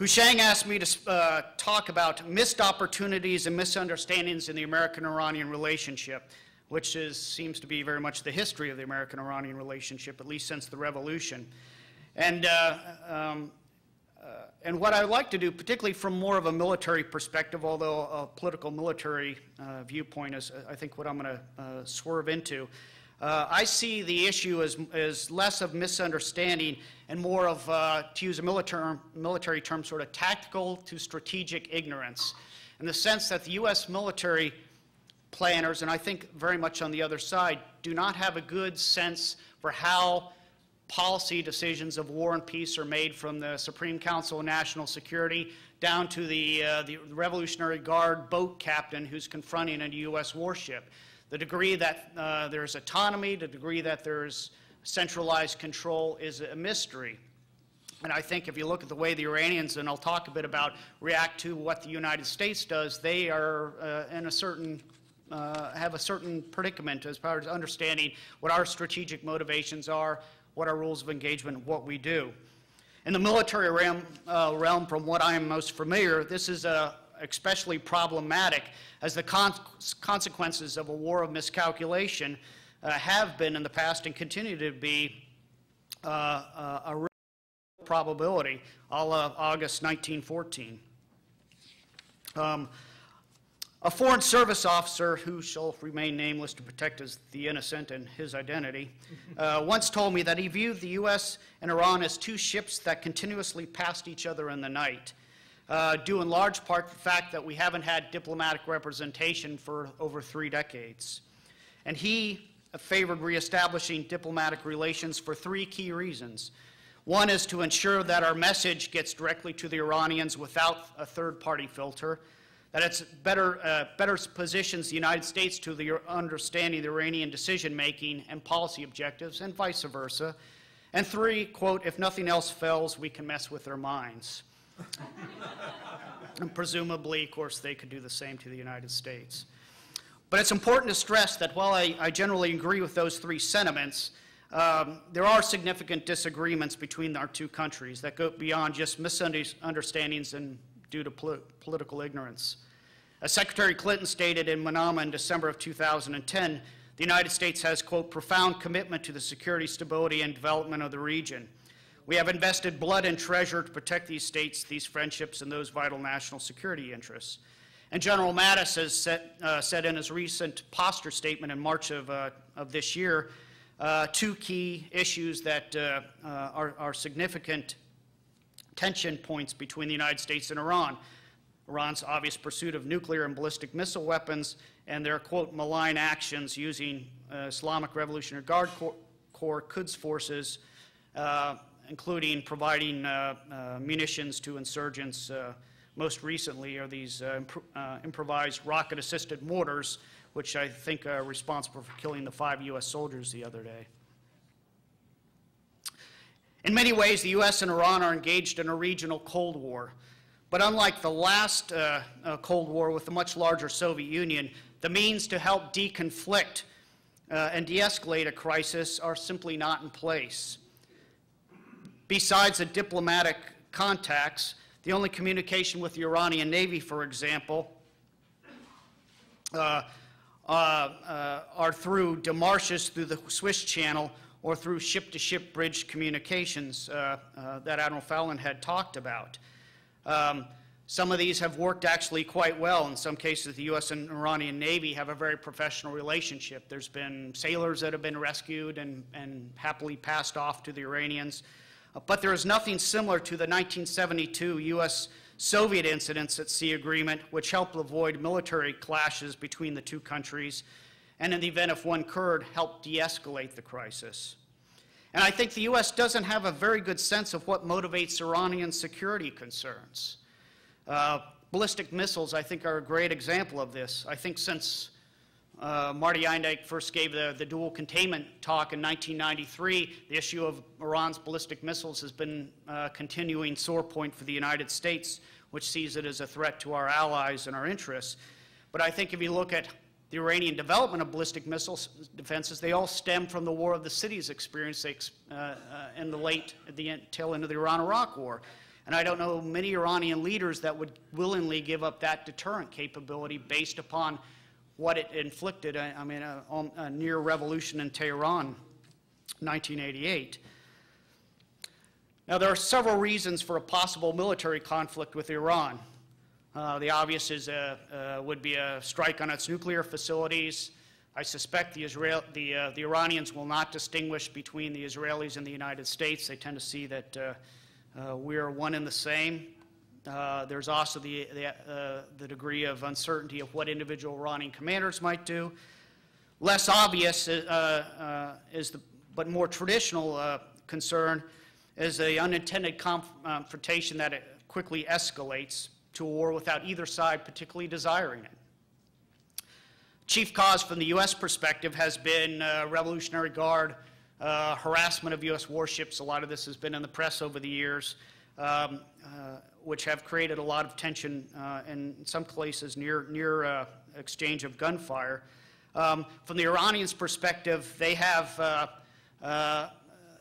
Hushang asked me to talk about missed opportunities and misunderstandings in the American-Iranian relationship, which seems to be very much the history of the American-Iranian relationship, at least since the revolution. And what I would like to do, particularly from more of a military perspective, although a political military viewpoint is, I think, what I'm going to swerve into, I see the issue as less of misunderstanding and more of, to use a military term, sort of tactical to strategic ignorance, in the sense that the U.S. military planners, and I think very much on the other side, do not have a good sense for how policy decisions of war and peace are made, from the Supreme Council of National Security down to the Revolutionary Guard boat captain who's confronting a U.S. warship. The degree that there's autonomy, the degree that there's centralized control is a mystery. And I think if you look at the way the Iranians, and I'll talk a bit about, react to what the United States does, they are in a certain have a certain predicament as far as understanding what our strategic motivations are, what our rules of engagement, what we do. In the military realm, from what I am most familiar, this is especially problematic, as the consequences of a war of miscalculation have been in the past and continue to be a real probability, a la August 1914. A Foreign Service officer, who shall remain nameless to protect the innocent and his identity, once told me that he viewed the U.S. and Iran as two ships that continuously passed each other in the night, due in large part to the fact that we haven't had diplomatic representation for over 3 decades. And he favored reestablishing diplomatic relations for 3 key reasons. One is to ensure that our message gets directly to the Iranians without a third-party filter, that it better positions the United States to the understanding the Iranian decision-making and policy objectives, and vice versa. And 3, quote, if nothing else fails, we can mess with their minds. And presumably, of course, they could do the same to the United States. But it's important to stress that while I generally agree with those 3 sentiments, there are significant disagreements between our 2 countries that go beyond just misunderstandings and due to political ignorance. As Secretary Clinton stated in Manama in December of 2010, the United States has, quote, profound commitment to the security, stability, and development of the region. We have invested blood and treasure to protect these states, these friendships, and those vital national security interests. And General Mattis has said in his recent posture statement in March of this year, 2 key issues that are significant tension points between the United States and Iran. Iran's obvious pursuit of nuclear and ballistic missile weapons and their, quote, malign actions using Islamic Revolutionary Guard Corps Quds forces, including providing munitions to insurgents. Most recently are these improvised rocket-assisted mortars, which I think are responsible for killing the 5 U.S. soldiers the other day. In many ways, the U.S. and Iran are engaged in a regional Cold War. But unlike the last Cold War with the much larger Soviet Union, the means to help deconflict and de-escalate a crisis are simply not in place. Besides the diplomatic contacts, the only communication with the Iranian Navy, for example, are through demarches through the Swiss Channel or through ship-to-ship bridge communications that Admiral Fallon had talked about. Some of these have worked actually quite well. In some cases, the U.S. and Iranian Navy have a very professional relationship. There's been sailors that have been rescued and happily passed off to the Iranians. But there is nothing similar to the 1972 U.S.-Soviet Incidents at Sea Agreement, which helped avoid military clashes between the 2 countries, and in the event if one occurred, helped de-escalate the crisis. And I think the U.S. doesn't have a very good sense of what motivates Iranian security concerns. Ballistic missiles, I think, are a great example of this. I think since Marty Eindeck first gave the dual containment talk in 1993, the issue of Iran's ballistic missiles has been a continuing sore point for the United States, which sees it as a threat to our allies and our interests. But I think if you look at the Iranian development of ballistic missile defenses, they all stem from the War of the Cities experience in the tail end of the Iran-Iraq War. And I don't know many Iranian leaders that would willingly give up that deterrent capability based upon what it inflicted, a near revolution in Tehran, 1988. Now, there are several reasons for a possible military conflict with Iran. The obvious would be a strike on its nuclear facilities. I suspect the Iranians will not distinguish between the Israelis and the United States. They tend to see that we are one and the same. There's also the degree of uncertainty of what individual Iranian commanders might do. Less obvious but more traditional concern is the unintended confrontation that quickly escalates to a war without either side particularly desiring it. Chief cause from the U.S. perspective has been Revolutionary Guard harassment of U.S. warships. A lot of this has been in the press over the years, which have created a lot of tension in some places near exchange of gunfire. From the Iranians' perspective, they have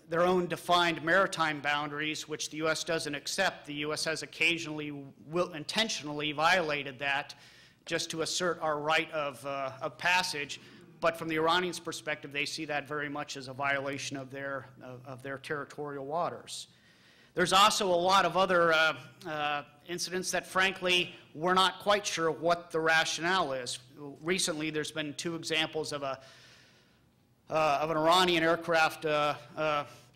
their own defined maritime boundaries, which the U.S. doesn't accept. The U.S. has occasionally intentionally violated that just to assert our right of passage. But from the Iranians' perspective, they see that very much as a violation of their territorial waters. There's also a lot of other incidents that, frankly, we're not quite sure what the rationale is. Recently, there's been 2 examples of an Iranian aircraft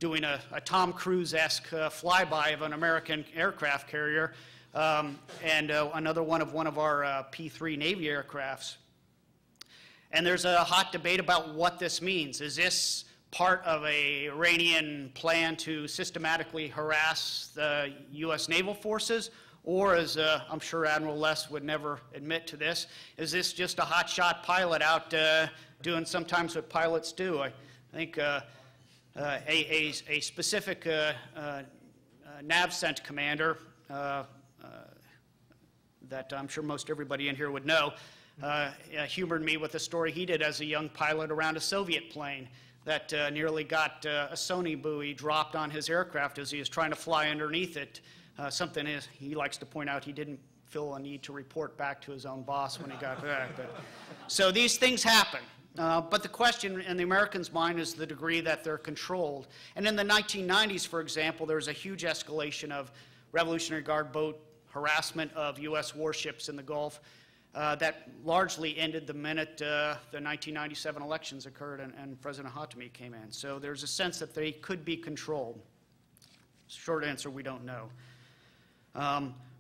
doing a Tom Cruise-esque flyby of an American aircraft carrier, and another one of our P-3 Navy aircrafts. And there's a hot debate about what this means. Is this part of an Iranian plan to systematically harass the U.S. naval forces? Or, as I'm sure Admiral Less would never admit to this, is this just a hotshot pilot out doing sometimes what pilots do? I think a specific NAVCENT commander that I'm sure most everybody in here would know humored me with a story he did as a young pilot around a Soviet plane that nearly got a Sony buoy dropped on his aircraft as he was trying to fly underneath it. Something he likes to point out he didn't feel a need to report back to his own boss when he got back. So these things happen. But the question in the Americans' mind is the degree that they're controlled. And in the 1990s, for example, there was a huge escalation of Revolutionary Guard boat harassment of U.S. warships in the Gulf that largely ended the minute the 1997 elections occurred and President Khatami came in. So there's a sense that they could be controlled. Short answer, we don't know.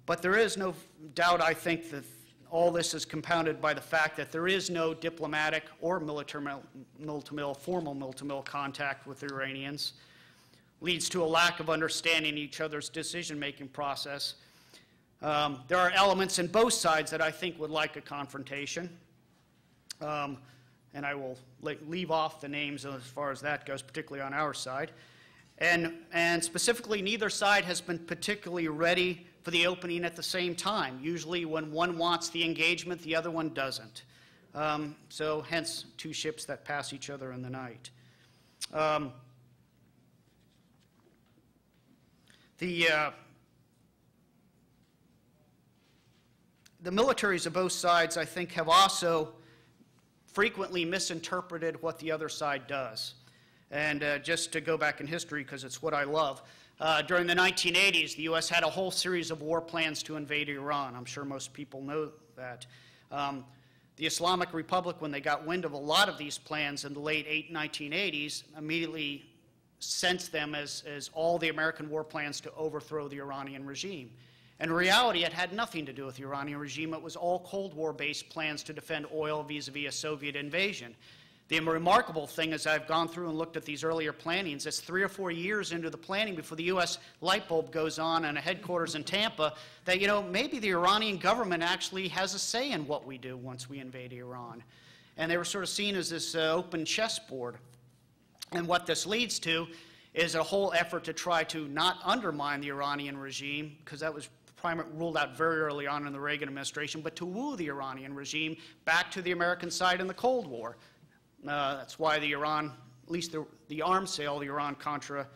But there is no doubt, I think, that all this is compounded by the fact that there is no diplomatic or formal mill-to-mill contact with the Iranians. Leads to a lack of understanding each other's decision-making process. There are elements in both sides that I think would like a confrontation. And I will leave off the names as far as that goes, particularly on our side. And specifically, neither side has been particularly ready for the opening at the same time. Usually when one wants the engagement, the other one doesn't. So hence, 2 ships that pass each other in the night. The militaries of both sides, I think, have also frequently misinterpreted what the other side does. And just to go back in history, because it's what I love, during the 1980s, the U.S. had a whole series of war plans to invade Iran. I'm sure most people know that. The Islamic Republic, when they got wind of a lot of these plans in the late 1980s, immediately sensed them as all the American war plans to overthrow the Iranian regime. In reality, it had nothing to do with the Iranian regime. It was all Cold War-based plans to defend oil vis-a-vis a Soviet invasion. The remarkable thing is I've gone through and looked at these earlier plannings. It's 3 or 4 years into the planning before the U.S. light bulb goes on and a headquarters in Tampa that, you know, maybe the Iranian government actually has a say in what we do once we invade Iran. And they were sort of seen as this open chessboard. And what this leads to is a whole effort to try to not undermine the Iranian regime, because that was ruled out very early on in the Reagan administration, but to woo the Iranian regime back to the American side in the Cold War. That's why the Iran, at least the arms sale, the Iran-Contra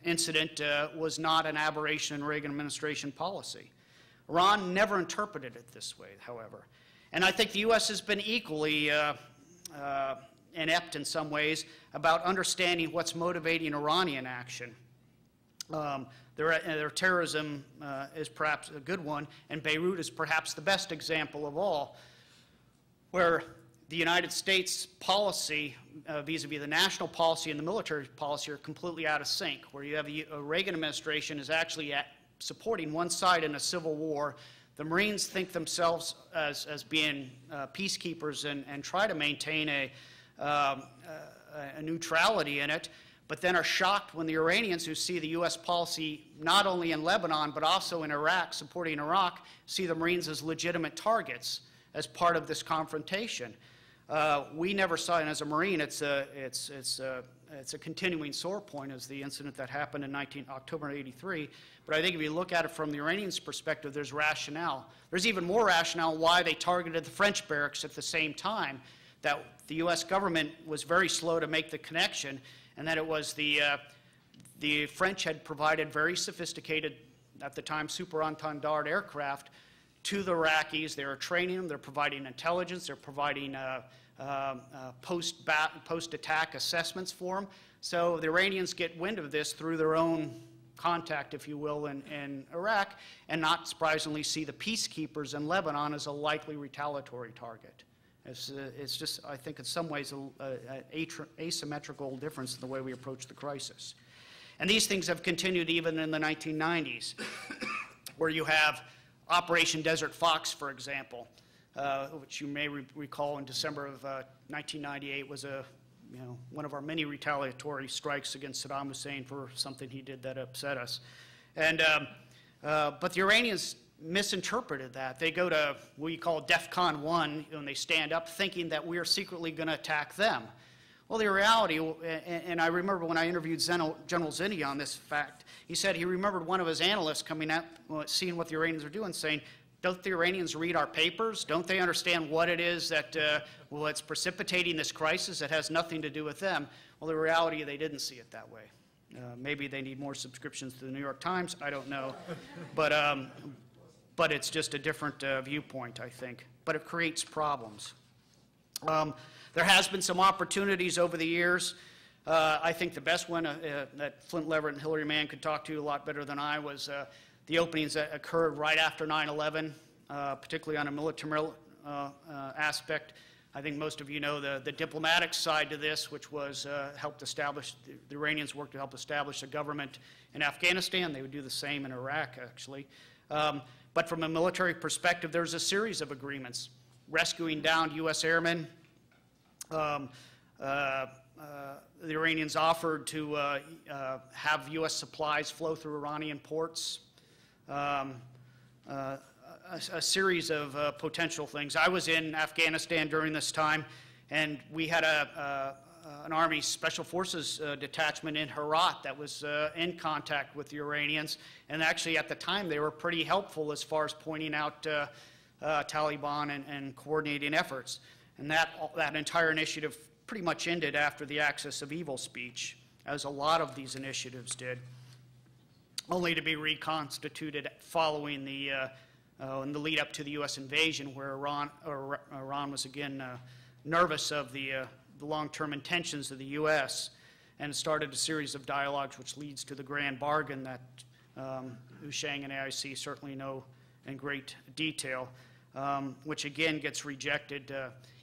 incident was not an aberration in Reagan administration policy. Iran never interpreted it this way, however. And I think the U.S. has been equally inept in some ways about understanding what's motivating Iranian action. Their terrorism is perhaps a good one, and Beirut is perhaps the best example of all, where the United States policy vis-a-vis the national policy and the military policy are completely out of sync, where you have a Reagan administration is actually supporting one side in a civil war. The Marines think themselves as being peacekeepers and try to maintain a neutrality in it, but then are shocked when the Iranians, who see the U.S. policy not only in Lebanon but also in Iraq, supporting Iraq, see the Marines as legitimate targets as part of this confrontation. We never saw, and as a Marine, it's a continuing sore point, as the incident that happened in October 83. But I think if you look at it from the Iranians' perspective, there's rationale. There's even more rationale why they targeted the French barracks at the same time, that the U.S. government was very slow to make the connection, and that it was the French had provided very sophisticated, at the time, super Entendard aircraft to the Iraqis. They were training them, they're providing intelligence, they're providing post-attack assessments for them. So the Iranians get wind of this through their own contact, if you will, in Iraq, and not surprisingly see the peacekeepers in Lebanon as a likely retaliatory target. It's just, I think, in some ways, an asymmetrical difference in the way we approach the crisis. And these things have continued even in the 1990s, where you have Operation Desert Fox, for example, which you may recall in December of 1998 was one of our many retaliatory strikes against Saddam Hussein for something he did that upset us. And, but the Iranians misinterpreted that. They go to what you call DEFCON 1, and they stand up thinking that we're secretly going to attack them. Well, the reality, and I remember when I interviewed General Zinni on this fact, he said he remembered one of his analysts coming up, seeing what the Iranians are doing, saying, don't the Iranians read our papers? Don't they understand what it is that, well, it's precipitating this crisis that has nothing to do with them? Well, the reality, they didn't see it that way. Maybe they need more subscriptions to the New York Times, I don't know. But it's just a different viewpoint, I think. But it creates problems. There has been some opportunities over the years. I think the best one that Flint Leverett and Hillary Mann could talk to a lot better than I was the openings that occurred right after 9/11, particularly on a military aspect. I think most of you know the diplomatic side to this, which was helped establish, the Iranians worked to help establish a government in Afghanistan. They would do the same in Iraq, actually. But from a military perspective, there's a series of agreements. Rescuing downed U.S. airmen. The Iranians offered to have U.S. supplies flow through Iranian ports. A series of potential things. I was in Afghanistan during this time, and we had an Army Special Forces detachment in Herat that was in contact with the Iranians, and actually at the time they were pretty helpful as far as pointing out Taliban and coordinating efforts. And that entire initiative pretty much ended after the Axis of Evil speech, as a lot of these initiatives did, only to be reconstituted following in the lead up to the U.S. invasion, where Iran was again nervous of the long-term intentions of the U.S. and started a series of dialogues which leads to the grand bargain that Ushang and AIC certainly know in great detail, which again gets rejected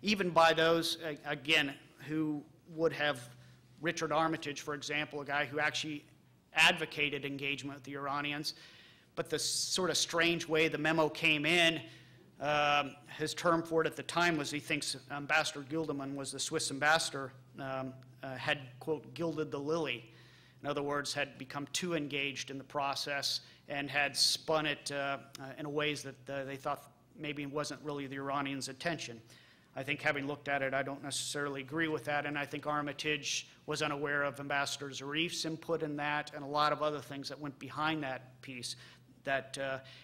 even by those, again, who would have Richard Armitage, for example, a guy who actually advocated engagement with the Iranians. But the sort of strange way the memo came in, his term for it at the time was he thinks Ambassador Gildemann was the Swiss ambassador, had, quote, gilded the lily. In other words, had become too engaged in the process and had spun it in ways that they thought maybe wasn't really the Iranians' intention. I think having looked at it, I don't necessarily agree with that, and I think Armitage was unaware of Ambassador Zarif's input in that and a lot of other things that went behind that piece that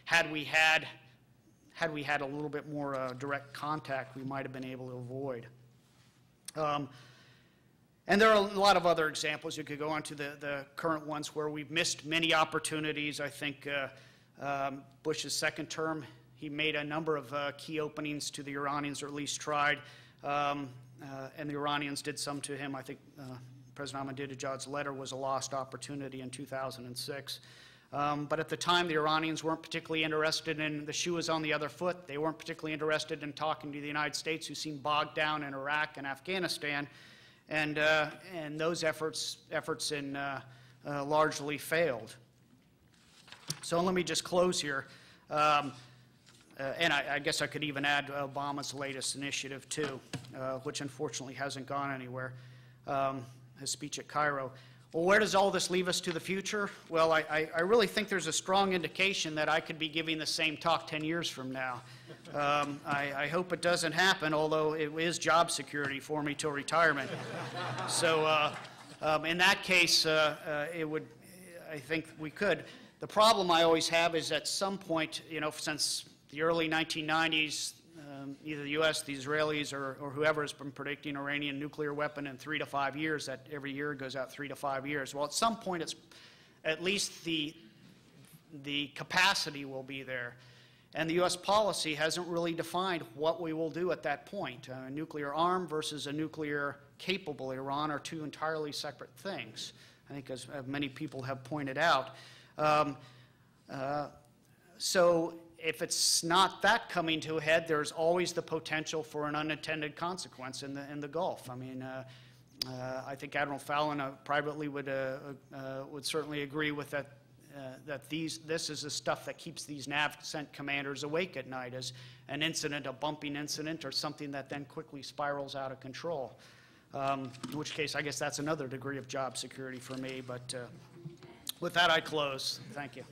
had we had a little bit more direct contact, we might have been able to avoid. And there are a lot of other examples. You could go on to the current ones where we've missed many opportunities. I think Bush's second term, he made a number of key openings to the Iranians, or at least tried, and the Iranians did some to him. I think President Ahmadinejad's letter was a lost opportunity in 2006. But at the time, the Iranians weren't particularly interested in, the shoe was on the other foot. They weren't particularly interested in talking to the United States, who seemed bogged down in Iraq and Afghanistan. And those efforts largely failed. So let me just close here. And I guess I could even add Obama's latest initiative, too, which unfortunately hasn't gone anywhere, his speech at Cairo. Well, where does all this leave us to the future? Well, I really think there's a strong indication that I could be giving the same talk 10 years from now. I hope it doesn't happen, although it is job security for me till retirement. So in that case, it would, I think we could. The problem I always have is at some point, you know, since the early 1990s, either the U.S., the Israelis, or whoever has been predicting Iranian nuclear weapon in 3 to 5 years, that every year goes out 3 to 5 years. Well, at some point, it's at least the capacity will be there. And the U.S. policy hasn't really defined what we will do at that point. A nuclear armed versus a nuclear capable Iran are two entirely separate things, I think, as many people have pointed out. So if it's not that coming to a head, there's always the potential for an unintended consequence in the Gulf. I mean, I think Admiral Fallon privately would certainly agree with that. This is the stuff that keeps these NAVCENT commanders awake at night, as an incident, a bumping incident, or something that then quickly spirals out of control. In which case, I guess that's another degree of job security for me. But with that, I close. Thank you.